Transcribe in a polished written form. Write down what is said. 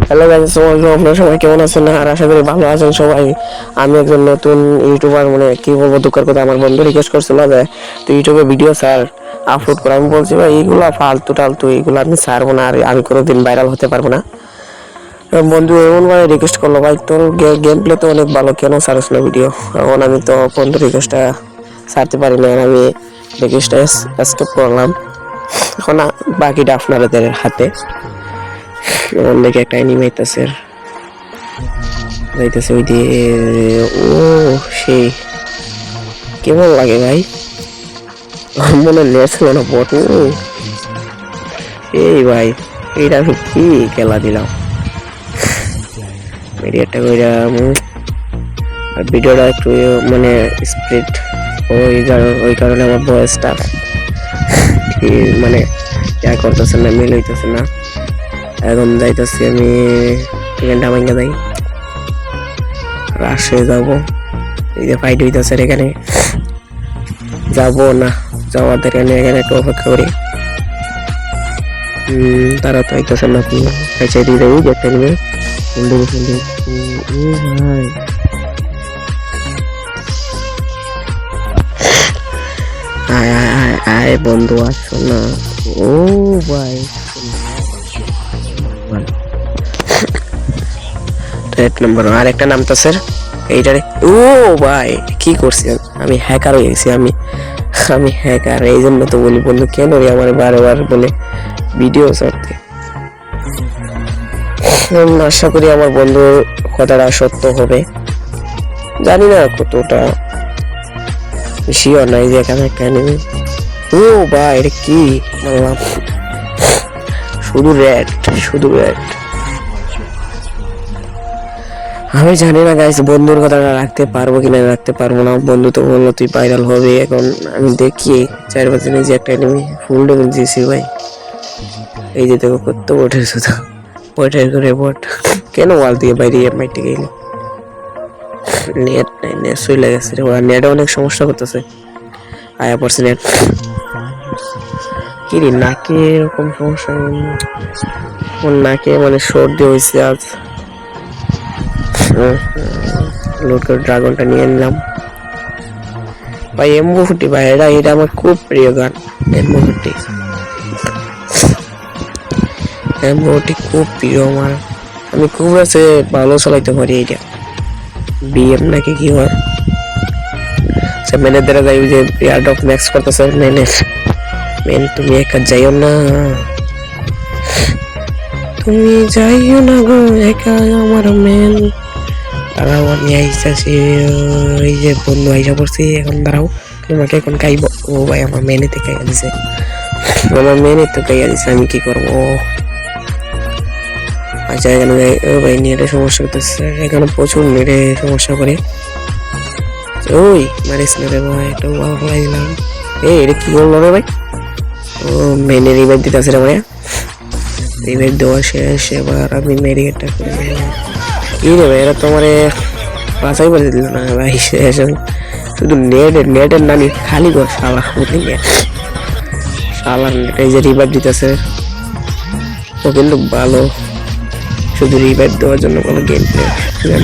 Hello guys, আসসালামু আলাইকুম। আপনারা সবাই কেমন আছেন? আর আশা করি ভালো আছেন সবাই। আমি একজন নতুন ইউটিউবার, মানে কি বলবো, দুঃখের কথা, আমার বন্ধু রিকোয়েস্ট করছিল যে তো ইউটিউবে ভিডিও স্যার আপলোড করে। আমি বলছি ভাই এইগুলা ফালতু টালতু, এইগুলো আমি ছাড়বো না, আর আমি কোনোদিন ভাইরাল হতে পারবো না। বন্ধু এমন ভাবে রিকোয়েস্ট করলো, ভাই তোর গেম প্লে তো অনেক ভালো, কেন ছাড়ছ না ভিডিও? এখন আমি তো বন্ধু রিকোয়েস্টটা ছাড়তে পারি না, আমি রিকোয়েস্টটা স্কিপ করলাম। এখন বাকিটা আপনাদের হাতে। দেখে একটা অ্যানিমে যাইতেছে ওই দিয়ে। ও সেই কেমন লাগে ভাই, মনে নেট ছিল না বট। এই ভাই, এইটা আমি কি খেলা দিলাম, মিডিয়াটা কইরাম। আর ভিডিওটা একটু মানে স্প্রিড, ওই কারণে আমার ভয়েসটা মানে ইয়া করতেছে না, মিল হইতেছে না। এখন যাইতেছি আমি এখানটা ভাঙ্গা যাই, রাশে যাবো। এই যে ফাইট হইতেছে এখানে, যাবো না, যাওয়ার এখানে একটু অপেক্ষা করি। তারা তো হইতেছে না, খাইছে দিয়ে যাবো দেখতে নিবে। ভাই আয় আয় আয় আয় বন্ধু, আসছো না? ও ভাই, এক নম্বর আর একটা নাম তো স্যার এইটারে। ও ভাই কি করছি আমি, হ্যাকার হয়ে গেছি আমি। আমি হ্যাকার, এই জন্য তো বলি বন্ধু, কেন রে আমার বারবার বলে ভিডিও ছাড়তে। আশা করি আমার বন্ধুর কথাটা সত্য হবে, জানি না কতটা শিওর নাই যে এখানে একটা নেবে। ও ভাই এটা কি বললাম, শুধু রেড, শুধু রেড। আমি জানি না গাইস বন্ধুর কথাটা রাখতে পারবো কিনা, রাখতে পারবো না। বন্ধু তো বললো তুই ভাইরাল হবে, এখন আমি দেখি 4-5 দিনে যে একটা এনিমি ফুল ডেমেজ দিয়েছি ভাই। এই যে দেখো কত বটের শুধু, বটের করে বট। কেন ওয়াল দিয়ে বাইরে মাইটে গেল? নেট নাই, নেট চলে গেছে রে, নেটে অনেক সমস্যা করতেছে। আয়া পড়ছে নেট, কি রে নাকে এরকম সমস্যা? ওর নাকে মানে সর্দি হয়েছে আজ। লোড করে ড্রাগনটা নিয়ে নিলাম ভাই। এমবো40 ভাই, এটা আমার খুব প্রিয় গান। এমবো40 খুব প্রিয় আমার, আমি খুব আছে ভালো চালাইতে পারি এইটা। বিএম নাকি কি হয়, মেনের দ্বারা যাই যে এয়ার অফ ম্যাক্স করতেছে মেন। তুমি একা যাইও না, তুমি যাইও না গো একা আমার মেন। দাঁড়াও আমি আইসাছি, ওই যে বন্ধু আইসা পড়ছি। এখন দাঁড়াও, তোমাকে এখন খাইব। ও ভাই আমার মেনেতে খাইয়া দিছে, আমার মেনে তো খাইয়া দিছে, আমি কি করবো? আচ্ছা এখানে ও ভাই নেটে সমস্যা করতেছে, এখানে প্রচুর নেটে সমস্যা করে। ওই মারিস না রে ভাই, একটু ভালো ফলাই দিলাম। এটা কি করলো রে ভাই? ও মেনে রিভাইভ দিতেছে রে ভাই, রিভাইভ দেওয়া শেষ। এবার আমি মেডিকেটটা করে দিলাম। কি রে ভাই, এরা তোমার বাঁচাই বলে দিল না ভাই, শুধু নেটের নানি খালি কর শালা, বুঝলি শালার নেট। এই যে রিভাইভ দিতেছে, ও কিন্তু ভালো, শুধু রিভাইভ দেওয়ার জন্য কোনো গেম প্লে